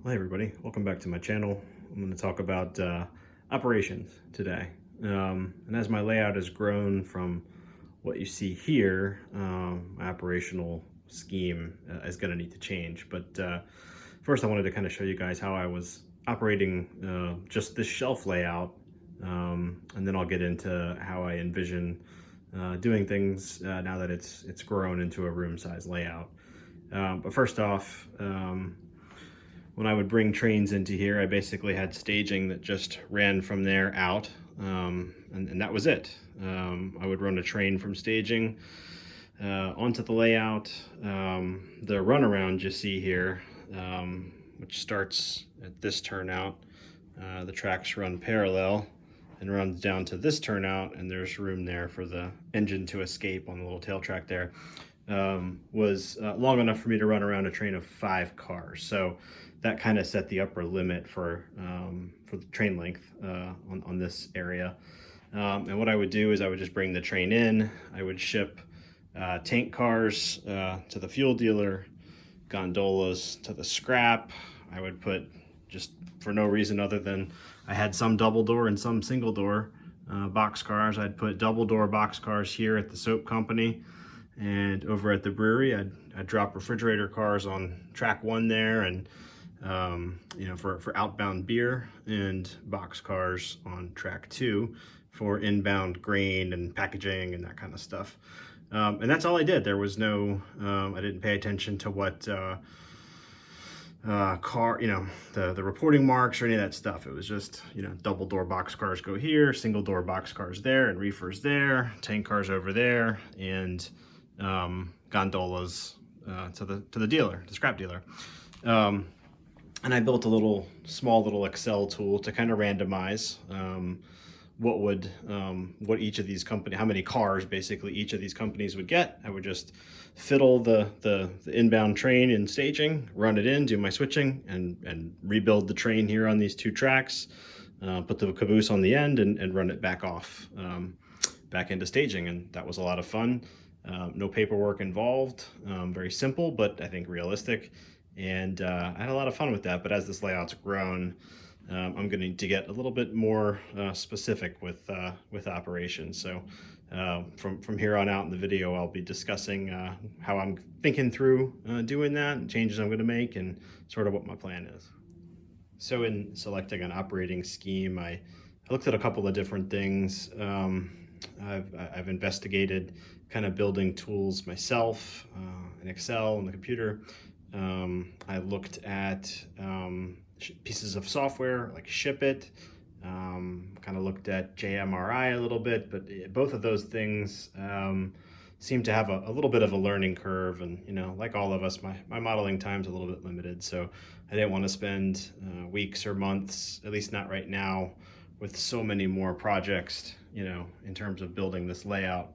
Hi everybody, welcome back to my channel. I'm going to talk about operations today. And as my layout has grown from what you see here, my operational scheme is going to need to change. But first I wanted to kind of show you guys how I was operating just this shelf layout. And then I'll get into how I envision doing things now that it's grown into a room size layout. But first off, when I would bring trains into here, I basically had staging that just ran from there out, and that was it. I would run a train from staging onto the layout. The runaround you see here, which starts at this turnout, the tracks run parallel and runs down to this turnout, and there's room there for the engine to escape on the little tail track there. Was long enough for me to run around a train of 5 cars. So that kind of set the upper limit for the train length on this area. And what I would do is I would just bring the train in. I would ship tank cars to the fuel dealer, gondolas to the scrap. I would put, just for no reason other than I had some double door and some single door box cars. I'd put double door box cars here at the soap company. And over at the brewery, I'd drop refrigerator cars on track 1 there, and for outbound beer, and box cars on track 2 for inbound grain and packaging and that kind of stuff. And that's all I did. There was no, I didn't pay attention to what car, the reporting marks or any of that stuff. It was just, double door box cars go here, single door box cars there, and reefers there, tank cars over there, and gondolas to the dealer, the scrap dealer. And I built a small little Excel tool to kind of randomize what each of these companies, how many cars basically each of these companies would get. I would just fiddle the inbound train in staging, run it in, do my switching, and rebuild the train here on these 2 tracks, put the caboose on the end, and run it back off, back into staging. And that was a lot of fun. No paperwork involved, very simple, but I think realistic. And I had a lot of fun with that. But as this layout's grown, I'm going to need to get a little bit more specific with operations. So from here on out in the video, I'll be discussing how I'm thinking through doing that, and changes I'm going to make, and sort of what my plan is. So in selecting an operating scheme, I looked at a couple of different things. I've investigated kind of building tools myself in Excel on the computer. I looked at pieces of software like ShipIt, kind of looked at JMRI a little bit, but both of those things seem to have a little bit of a learning curve. And, like all of us, my modeling time's a little bit limited. So I didn't want to spend weeks or months, at least not right now, with so many more projects, in terms of building this layout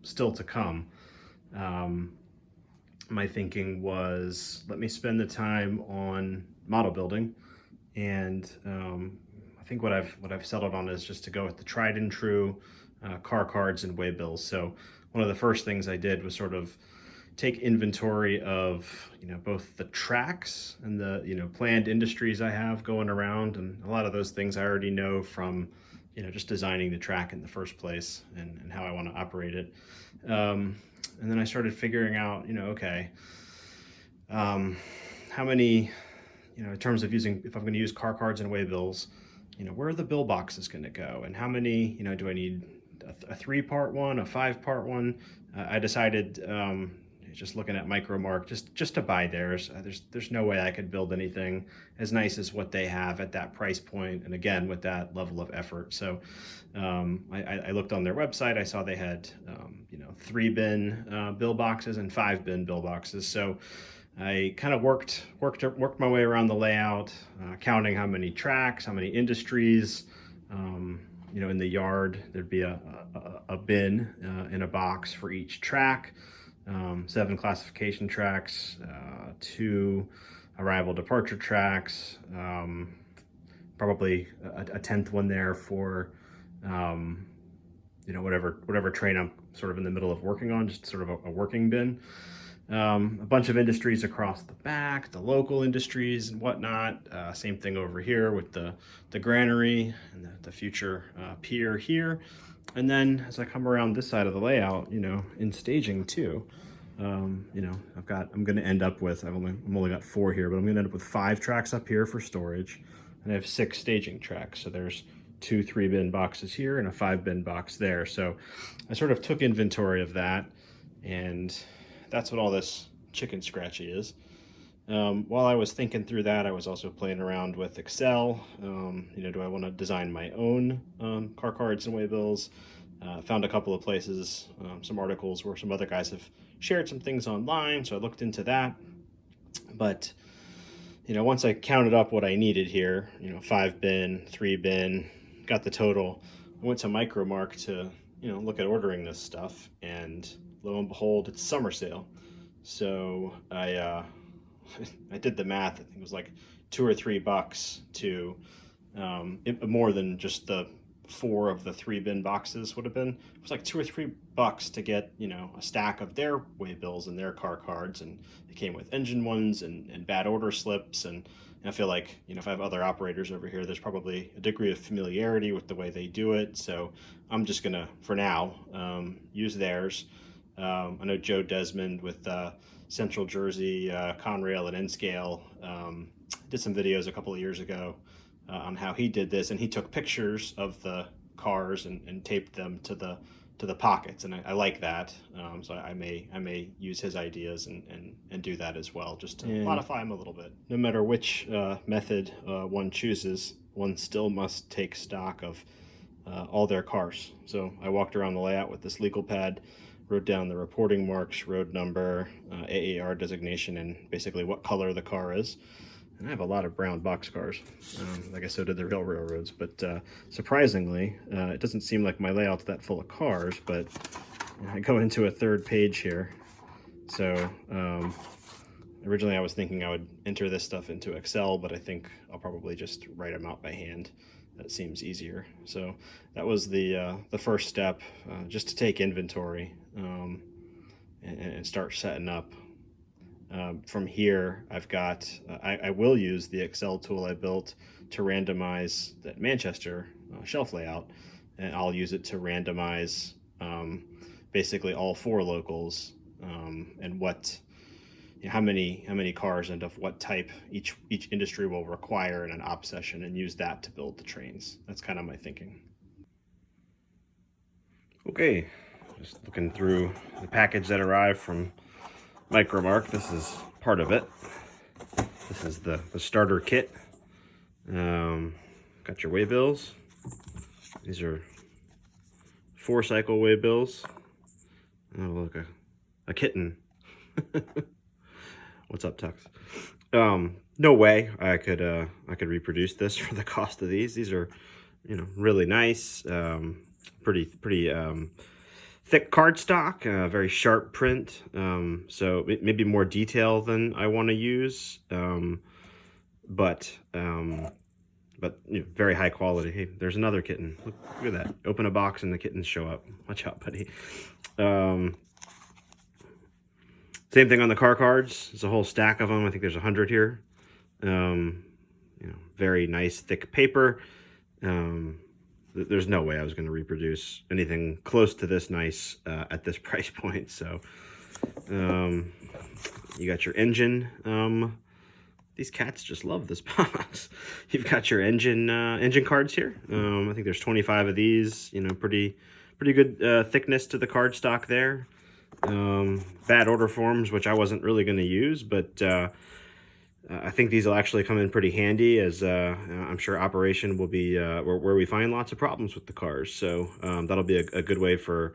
still to come. My thinking was, let me spend the time on model building, and I think what I've settled on is just to go with the tried and true car cards and waybills. So one of the first things I did was sort of take inventory of both the tracks and the planned industries I have going around, and a lot of those things I already know from just designing the track in the first place, and how I want to operate it. And then I started figuring out, okay, how many, in terms of if I'm going to use car cards and waybills, where are the bill boxes going to go, and how many, do I need a 3-part one, a 5-part one? I decided, just looking at Micromark, just to buy theirs. There's no way I could build anything as nice as what they have at that price point, and again with that level of effort. So I looked on their website. I saw they had 3-bin bill boxes and 5-bin bill boxes. So I kind of worked my way around the layout, counting how many tracks, how many industries. In the yard, there'd be a bin in a box for each track. 7 classification tracks, 2 arrival departure tracks, probably a 10th one there for whatever train I'm sort of in the middle of working on, just sort of a working bin. A bunch of industries across the back, the local industries and whatnot. Same thing over here with the granary and the future pier here. And then as I come around this side of the layout, you know, in staging too, you know, I'm going to end up with, I've only got 4 here, but I'm going to end up with 5 tracks up here for storage, and I have 6 staging tracks. So there's 2 3-bin boxes here and a 5-bin box there. So I sort of took inventory of that, and that's what all this chicken scratchy is. While I was thinking through that, I was also playing around with Excel. You know, do I want to design my own car cards and waybills? Found a couple of places, some articles where some other guys have shared some things online, so I looked into that. But, you know, once I counted up what I needed here, you know, 5-bin, 3-bin, got the total, I went to Micromark to, you know, look at ordering this stuff, and lo and behold, it's summer sale. So I did the math. I think it was like $2 or $3 to more than just the 4 of the 3-bin boxes would have been. It was like $2 or $3 to get, you know, a stack of their waybills and their car cards, and they came with engine ones and bad order slips. And I feel like, you know, if I have other operators over here, there's probably a degree of familiarity with the way they do it. So I'm just gonna, for now, use theirs. I know Joe Desmond with Central Jersey, Conrail and N-Scale did some videos a couple of years ago on how he did this, and he took pictures of the cars and taped them to the pockets, and I like that. So I may use his ideas and do that as well, just to modify them a little bit. No matter which method one chooses, one still must take stock of all their cars. So I walked around the layout with this legal pad, wrote down the reporting marks, road number, AAR designation, and basically what color the car is. And I have a lot of brown boxcars. I guess so did the real railroads, but surprisingly, it doesn't seem like my layout's that full of cars, but I go into a 3rd page here. So originally I was thinking I would enter this stuff into Excel, but I think I'll probably just write them out by hand. That seems easier. So that was the first step, just to take inventory and start setting up. From here, I've got, I will use the Excel tool I built to randomize that Manchester shelf layout, and I'll use it to randomize basically all 4 locals and what, you know, how many cars and of what type each industry will require in an op session, and use that to build the trains. That's kind of my thinking. Okay, just looking through the package that arrived from Micromark. This is part of it. This is the starter kit. Got your waybills. These are 4-cycle waybills. Oh, look, a kitten. What's up, Tux? No way I could reproduce this for the cost of these. These are, you know, really nice, pretty thick cardstock, very sharp print. So it may be more detail than I want to use, but you know, very high quality. Hey, there's another kitten. Look at that. Open a box and the kittens show up. Watch out, buddy. Same thing on the car cards. There's a whole stack of them. I think there's 100 here. You know, very nice thick paper. There's no way I was going to reproduce anything close to this nice at this price point. So you got your engine. These cats just love this box. You've got your engine cards here. I think there's 25 of these. You know, pretty good thickness to the cardstock there. Bad order forms, which I wasn't really going to use, but I think these will actually come in pretty handy, as I'm sure operation will be where we find lots of problems with the cars. So that'll be a good way for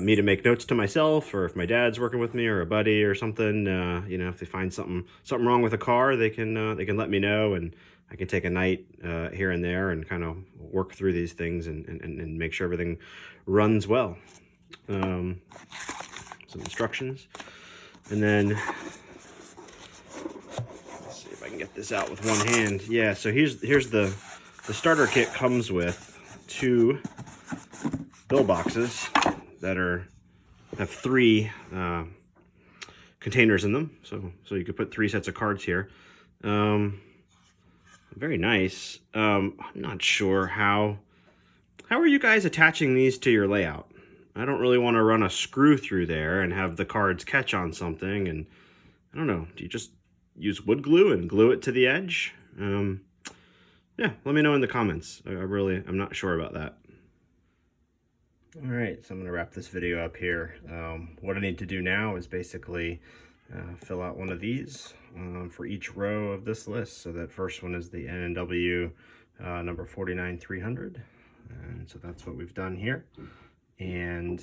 me to make notes to myself, or if my dad's working with me or a buddy or something, you know, if they find something wrong with a car, they can let me know, and I can take a night here and there and kind of work through these things and make sure everything runs well. Some instructions, and then let's see if I can get this out with one hand. Yeah, so here's the starter kit. Comes with 2 bill boxes that have 3 containers in them, so you could put 3 sets of cards here. Very nice. I'm not sure how are you guys attaching these to your layout? I don't really want to run a screw through there and have the cards catch on something, and I don't know, do you just use wood glue and glue it to the edge? Yeah, let me know in the comments. I'm not sure about that. All right, so I'm going to wrap this video up here. What I need to do now is basically fill out one of these for each row of this list. So that first one is the NNW number 49300, and so that's what we've done here. And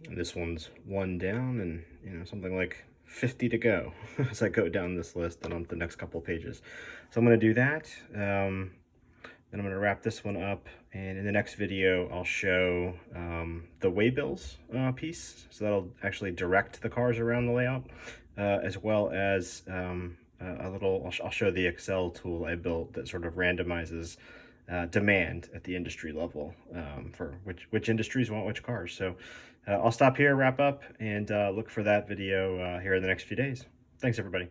this one's 1 down, and something like 50 to go as I go down this list and on the next couple pages. So I'm going to do that. Then I'm going to wrap this one up, and in the next video I'll show the waybills piece, so that'll actually direct the cars around the layout, as well as I'll show the Excel tool I built that sort of randomizes demand at the industry level for which industries want which cars. So I'll stop here, wrap up, and look for that video here in the next few days. Thanks, everybody.